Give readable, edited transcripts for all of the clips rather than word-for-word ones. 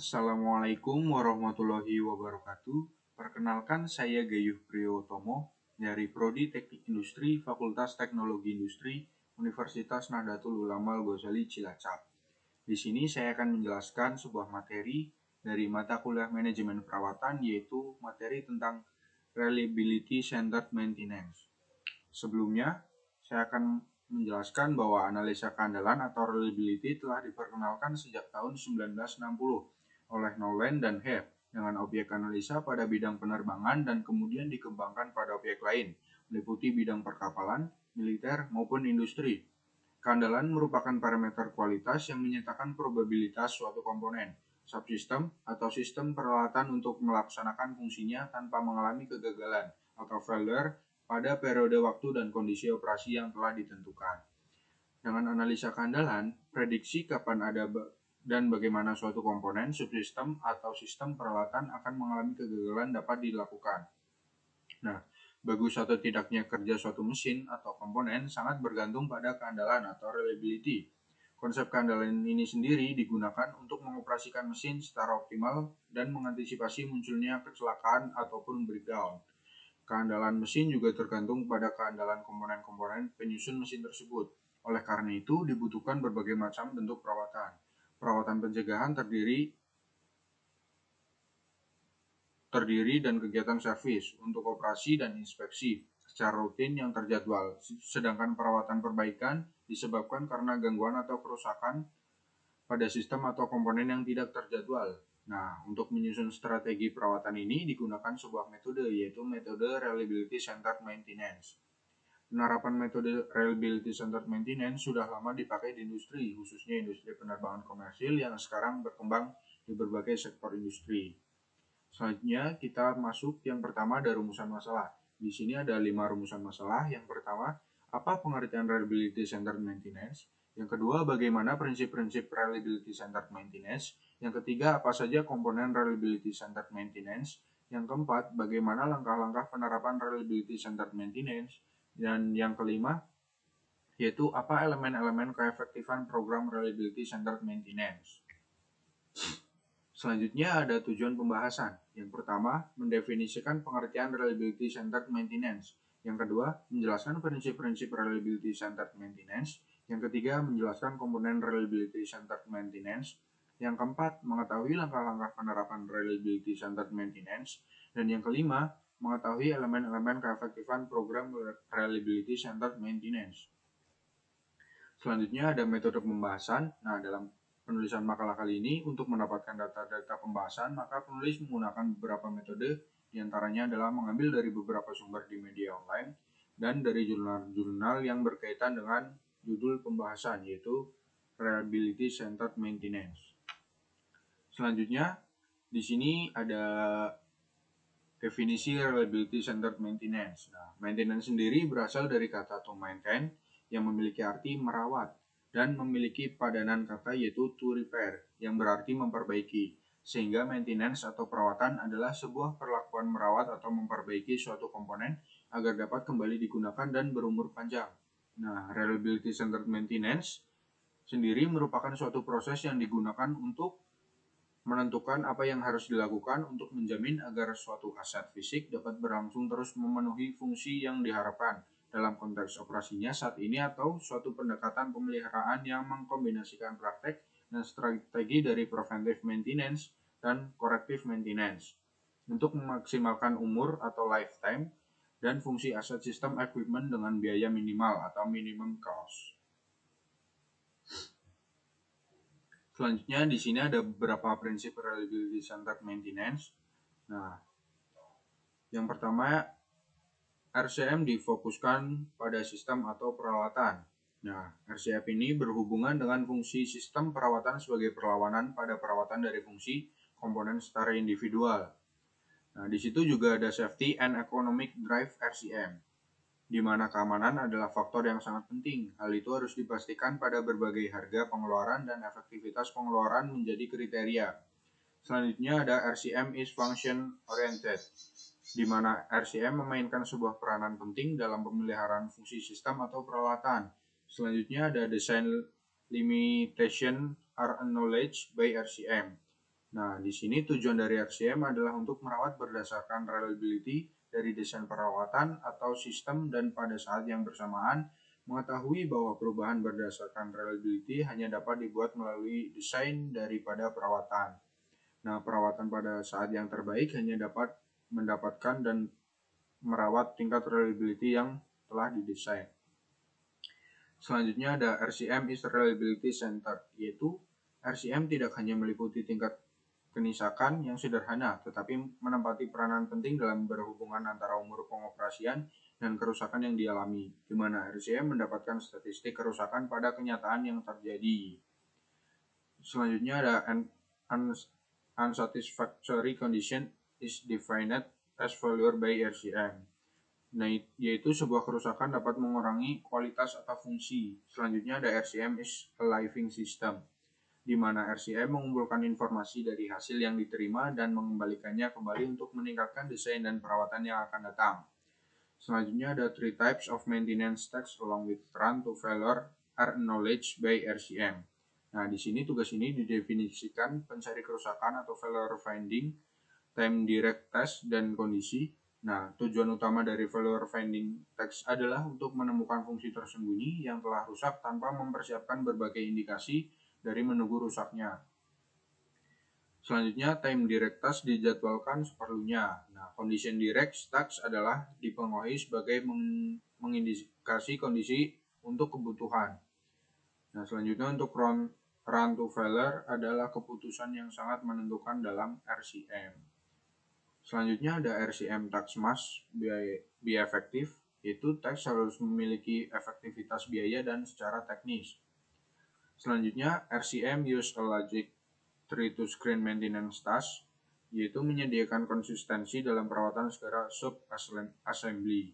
Assalamualaikum warahmatullahi wabarakatuh. Perkenalkan, saya Gayuh Priyotomo dari Prodi Teknik Industri Fakultas Teknologi Industri Universitas Nahdlatul Ulama Al-Ghazali Cilacap. Di sini saya akan menjelaskan sebuah materi dari mata kuliah manajemen perawatan, yaitu materi tentang Reliability Centered Maintenance. Sebelumnya, saya akan menjelaskan bahwa analisa keandalan atau reliability telah diperkenalkan sejak tahun 1960 oleh Nolan dan Hebb dengan objek analisa pada bidang penerbangan dan kemudian dikembangkan pada objek lain, meliputi bidang perkapalan, militer, maupun industri. Keandalan merupakan parameter kualitas yang menyatakan probabilitas suatu komponen, subsistem, atau sistem peralatan untuk melaksanakan fungsinya tanpa mengalami kegagalan atau failure pada periode waktu dan kondisi operasi yang telah ditentukan. Dengan analisa keandalan, prediksi kapan ada dan bagaimana suatu komponen, subsistem, atau sistem peralatan akan mengalami kegagalan dapat dilakukan. Nah, bagus atau tidaknya kerja suatu mesin atau komponen sangat bergantung pada keandalan atau reliability. Konsep keandalan ini sendiri digunakan untuk mengoperasikan mesin secara optimal dan mengantisipasi munculnya kecelakaan ataupun breakdown. Keandalan mesin juga tergantung pada keandalan komponen-komponen penyusun mesin tersebut. Oleh karena itu, dibutuhkan berbagai macam bentuk perawatan. Perawatan pencegahan terdiri dan kegiatan servis untuk operasi dan inspeksi secara rutin yang terjadwal. Sedangkan perawatan perbaikan disebabkan karena gangguan atau kerusakan pada sistem atau komponen yang tidak terjadwal. Nah, untuk menyusun strategi perawatan ini digunakan sebuah metode, yaitu metode Reliability Centered Maintenance. Penerapan metode Reliability Centered Maintenance sudah lama dipakai di industri, khususnya industri penerbangan komersil yang sekarang berkembang di berbagai sektor industri. Selanjutnya, kita masuk yang pertama ada rumusan masalah. Di sini ada 5 rumusan masalah. Yang pertama, apa pengertian Reliability Centered Maintenance? Yang kedua, bagaimana prinsip-prinsip Reliability Centered Maintenance? Yang ketiga, apa saja komponen Reliability Centered Maintenance? Yang keempat, bagaimana langkah-langkah penerapan Reliability Centered Maintenance? Dan yang kelima, yaitu apa elemen-elemen keefektifan program Reliability Centered Maintenance. Selanjutnya ada tujuan pembahasan. Yang pertama, mendefinisikan pengertian Reliability Centered Maintenance. Yang kedua, menjelaskan prinsip-prinsip Reliability Centered Maintenance. Yang ketiga, menjelaskan komponen Reliability Centered Maintenance. Yang keempat, mengetahui langkah-langkah penerapan Reliability Centered Maintenance. Dan yang kelima, mengetahui elemen-elemen keefektifan program Reliability Centered Maintenance. Selanjutnya ada metode pembahasan. Nah, dalam penulisan makalah kali ini, untuk mendapatkan data-data pembahasan, maka penulis menggunakan beberapa metode, diantaranya adalah mengambil dari beberapa sumber di media online dan dari jurnal-jurnal yang berkaitan dengan judul pembahasan, yaitu Reliability Centered Maintenance. Selanjutnya, di sini ada definisi Reliability Centered Maintenance. Nah, maintenance sendiri berasal dari kata to maintain yang memiliki arti merawat dan memiliki padanan kata yaitu to repair yang berarti memperbaiki. Sehingga maintenance atau perawatan adalah sebuah perlakuan merawat atau memperbaiki suatu komponen agar dapat kembali digunakan dan berumur panjang. Nah, Reliability Centered Maintenance sendiri merupakan suatu proses yang digunakan untuk menentukan apa yang harus dilakukan untuk menjamin agar suatu aset fisik dapat berlangsung terus memenuhi fungsi yang diharapkan dalam konteks operasinya saat ini atau suatu pendekatan pemeliharaan yang mengkombinasikan praktek dan strategi dari preventive maintenance dan corrective maintenance untuk memaksimalkan umur atau lifetime dan fungsi aset sistem equipment dengan biaya minimal atau minimum cost. Selanjutnya di sini ada beberapa prinsip Reliability Centered Maintenance. Nah, yang pertama, RCM difokuskan pada sistem atau peralatan. Nah, RCF ini berhubungan dengan fungsi sistem perawatan sebagai perlawanan pada perawatan dari fungsi komponen secara individual. Nah, di situ juga ada Safety and Economic Drive RCM, di mana keamanan adalah faktor yang sangat penting. Hal itu harus dipastikan pada berbagai harga pengeluaran dan efektivitas pengeluaran menjadi kriteria. Selanjutnya ada RCM is function oriented, di mana RCM memainkan sebuah peranan penting dalam pemeliharaan fungsi sistem atau peralatan. Selanjutnya ada design limitation are acknowledged by RCM, Nah, di sini tujuan dari RCM adalah untuk merawat berdasarkan reliability dari desain perawatan atau sistem dan pada saat yang bersamaan mengetahui bahwa perubahan berdasarkan reliability hanya dapat dibuat melalui desain daripada perawatan. Nah, perawatan pada saat yang terbaik hanya dapat mendapatkan dan merawat tingkat reliability yang telah didesain. Selanjutnya ada RCM is Reliability Center, yaitu RCM tidak hanya meliputi tingkat kenisakan yang sederhana, tetapi menempati peranan penting dalam berhubungan antara umur pengoperasian dan kerusakan yang dialami, di mana RCM mendapatkan statistik kerusakan pada kenyataan yang terjadi. Selanjutnya ada unsatisfactory condition is defined as failure by RCM. Nah, yaitu sebuah kerusakan dapat mengurangi kualitas atau fungsi. Selanjutnya ada RCM is a living system, di mana RCM mengumpulkan informasi dari hasil yang diterima dan mengembalikannya kembali untuk meningkatkan desain dan perawatan yang akan datang. Selanjutnya ada 3 types of maintenance tasks along with run to failure are acknowledged by RCM. Nah, di sini tugas ini didefinisikan pencari kerusakan atau failure finding, time direct test, dan kondisi. Nah, tujuan utama dari failure finding test adalah untuk menemukan fungsi tersembunyi yang telah rusak tanpa mempersiapkan berbagai indikasi dari menunggu rusaknya. Selanjutnya, time direct task dijadwalkan seperlunya. Nah, condition direct task adalah dipengaruhi sebagai mengindikasi kondisi untuk kebutuhan. Nah, selanjutnya untuk run to failure adalah keputusan yang sangat menentukan dalam RCM. Selanjutnya ada RCM task must be effective, yaitu task harus memiliki efektivitas biaya dan secara teknis. Selanjutnya, RCM use a logic tree to screen maintenance task, yaitu menyediakan konsistensi dalam perawatan secara sub-assembly.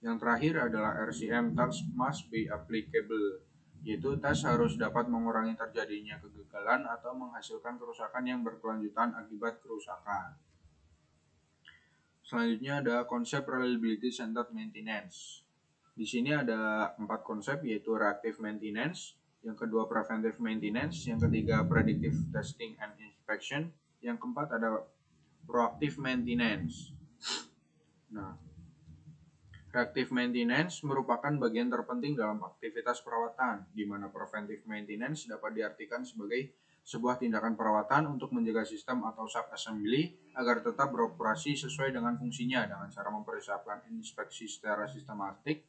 Yang terakhir adalah RCM task must be applicable, yaitu task harus dapat mengurangi terjadinya kegagalan atau menghasilkan kerusakan yang berkelanjutan akibat kerusakan. Selanjutnya ada konsep reliability centered maintenance. Di sini ada 4 konsep, yaitu reactive maintenance, yang kedua preventive maintenance, yang ketiga predictive testing and inspection, yang keempat ada proactive maintenance. Nah, reactive maintenance merupakan bagian terpenting dalam aktivitas perawatan, di mana preventive maintenance dapat diartikan sebagai sebuah tindakan perawatan untuk menjaga sistem atau sub-assembly agar tetap beroperasi sesuai dengan fungsinya dengan cara mempersiapkan inspeksi secara sistematik,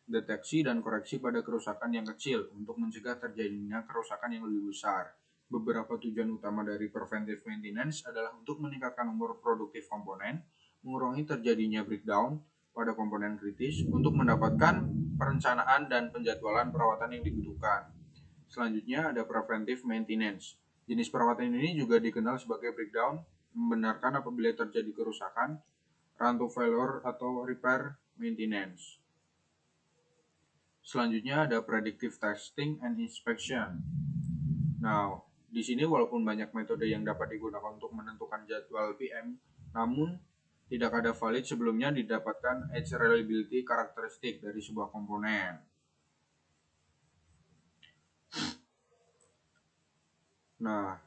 deteksi dan koreksi pada kerusakan yang kecil untuk mencegah terjadinya kerusakan yang lebih besar. Beberapa tujuan utama dari preventive maintenance adalah untuk meningkatkan umur produktif komponen, mengurangi terjadinya breakdown pada komponen kritis, untuk mendapatkan perencanaan dan penjadwalan perawatan yang dibutuhkan. Selanjutnya ada preventive maintenance. Jenis perawatan ini juga dikenal sebagai breakdown, membenarkan apabila terjadi kerusakan, run to failure atau repair maintenance. Selanjutnya ada predictive testing and inspection. Nah, di sini walaupun banyak metode yang dapat digunakan untuk menentukan jadwal PM, namun tidak ada valid sebelumnya didapatkan edge reliability karakteristik dari sebuah komponen. Nah,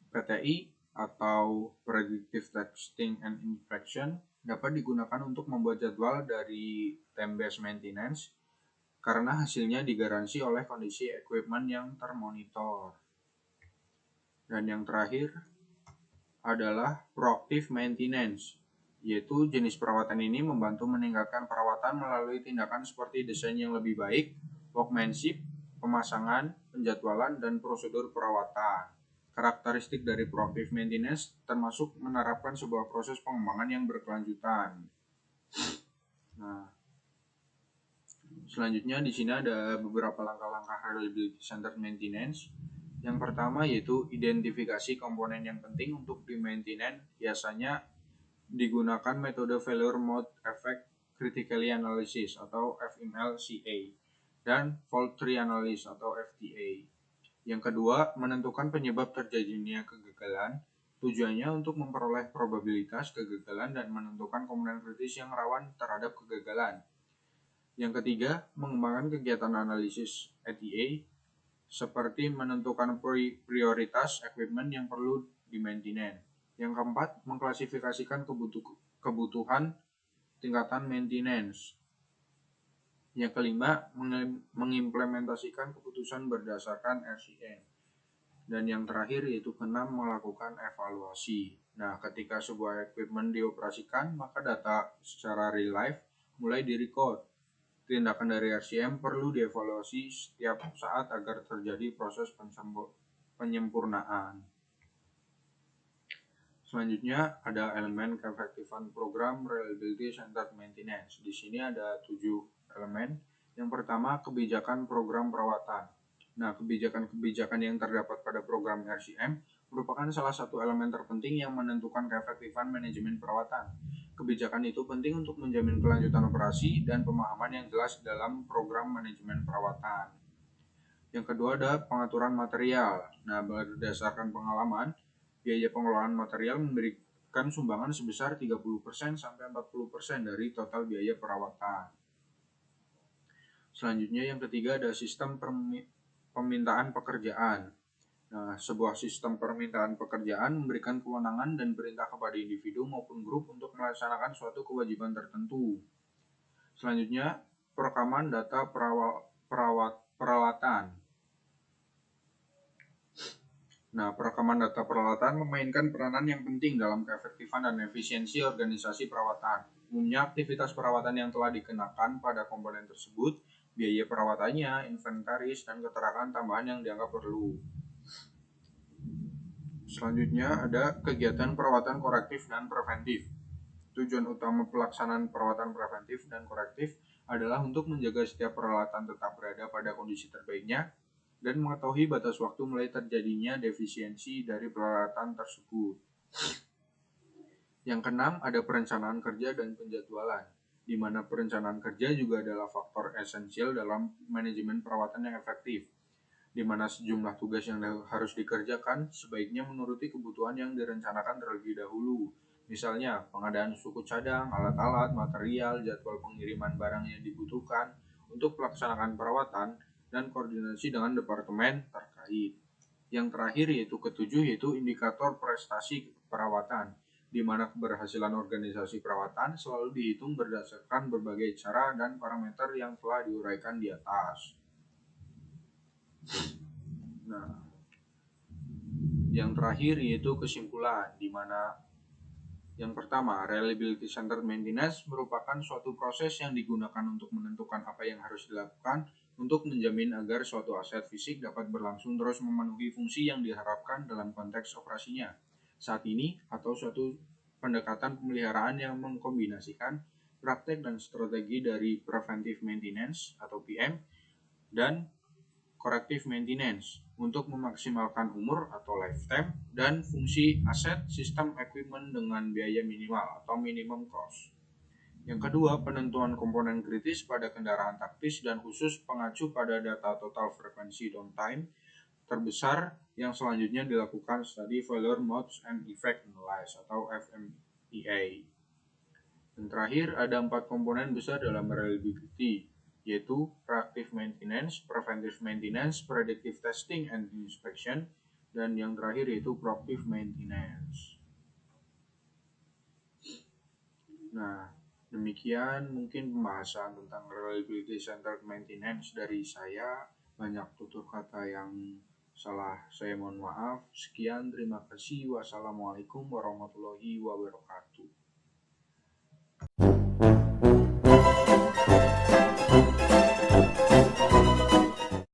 PTI atau Predictive Testing and Inspection dapat digunakan untuk membuat jadwal dari time-based maintenance karena hasilnya digaransi oleh kondisi equipment yang termonitor. Dan yang terakhir adalah proactive maintenance, yaitu jenis perawatan ini membantu meningkatkan perawatan melalui tindakan seperti desain yang lebih baik, workmanship, pemasangan, penjadwalan, dan prosedur perawatan. Karakteristik dari proactive maintenance termasuk menerapkan sebuah proses pengembangan yang berkelanjutan. Nah, selanjutnya di sini ada beberapa langkah-langkah reliability centered maintenance. Yang pertama yaitu identifikasi komponen yang penting untuk di-maintenance. Biasanya digunakan metode failure mode effect criticality analysis atau FMLCA dan fault tree analysis atau FTA. Yang kedua, menentukan penyebab terjadinya kegagalan. Tujuannya untuk memperoleh probabilitas kegagalan dan menentukan komponen kritis yang rawan terhadap kegagalan. Yang ketiga, mengembangkan kegiatan analisis ETA seperti menentukan prioritas equipment yang perlu di-maintenance. Yang keempat, mengklasifikasikan kebutuhan tingkatan maintenance. Yang kelima, mengimplementasikan keputusan berdasarkan RCM. Dan yang terakhir yaitu keenam, melakukan evaluasi. Nah, ketika sebuah equipment dioperasikan, maka data secara real life mulai direcord. Tindakan dari RCM perlu dievaluasi setiap saat agar terjadi proses penyempurnaan. Selanjutnya ada elemen keefektifan program Reliability Centered Maintenance. Di sini ada 7 elemen. Yang pertama, kebijakan program perawatan. Nah, kebijakan-kebijakan yang terdapat pada program RCM merupakan salah satu elemen terpenting yang menentukan keefektifan manajemen perawatan. Kebijakan itu penting untuk menjamin kelanjutan operasi dan pemahaman yang jelas dalam program manajemen perawatan. Yang kedua ada pengaturan material. Nah, berdasarkan pengalaman, biaya pengelolaan material memberikan sumbangan sebesar 30% sampai 40% dari total biaya perawatan. Selanjutnya yang ketiga ada sistem permintaan pekerjaan. Nah, sebuah sistem permintaan pekerjaan memberikan kewenangan dan perintah kepada individu maupun grup untuk melaksanakan suatu kewajiban tertentu. Selanjutnya, perekaman data peralatan. Nah, perekaman data peralatan memainkan peranan yang penting dalam keefektifan dan efisiensi organisasi perawatan. Umumnya aktivitas perawatan yang telah dikenakan pada komponen tersebut, biaya perawatannya, inventaris, dan keterangan tambahan yang dianggap perlu. Selanjutnya ada kegiatan perawatan korektif dan preventif. Tujuan utama pelaksanaan perawatan preventif dan korektif adalah untuk menjaga setiap peralatan tetap berada pada kondisi terbaiknya dan mengetahui batas waktu mulai terjadinya defisiensi dari peralatan tersebut. Yang keenam ada perencanaan kerja dan penjadwalan, di mana perencanaan kerja juga adalah faktor esensial dalam manajemen perawatan yang efektif, di mana sejumlah tugas yang harus dikerjakan sebaiknya menuruti kebutuhan yang direncanakan terlebih dahulu. Misalnya, pengadaan suku cadang, alat-alat, material, jadwal pengiriman barang yang dibutuhkan untuk pelaksanaan perawatan, dan koordinasi dengan departemen terkait. Yang terakhir yaitu ketujuh yaitu indikator prestasi perawatan, di mana keberhasilan organisasi perawatan selalu dihitung berdasarkan berbagai cara dan parameter yang telah diuraikan di atas. Nah, yang terakhir yaitu kesimpulan, di mana yang pertama, reliability centered maintenance merupakan suatu proses yang digunakan untuk menentukan apa yang harus dilakukan untuk menjamin agar suatu aset fisik dapat berlangsung terus memenuhi fungsi yang diharapkan dalam konteks operasinya saat ini, atau suatu pendekatan pemeliharaan yang mengkombinasikan praktek dan strategi dari preventive maintenance atau PM dan corrective maintenance untuk memaksimalkan umur atau lifetime dan fungsi aset sistem equipment dengan biaya minimal atau minimum cost. Yang kedua, penentuan komponen kritis pada kendaraan taktis dan khusus pengacu pada data total frekuensi downtime terbesar yang selanjutnya dilakukan study failure modes and effect analysis atau FMEA. Yang terakhir, ada 4 komponen besar dalam reliability, yaitu reactive maintenance, preventive maintenance, predictive testing and inspection, dan yang terakhir yaitu proactive maintenance. Nah, demikian mungkin pembahasan tentang reliability centered maintenance dari saya. Banyak tutur kata yang salah, saya mohon maaf. Sekian, terima kasih. Wassalamualaikum warahmatullahi wabarakatuh.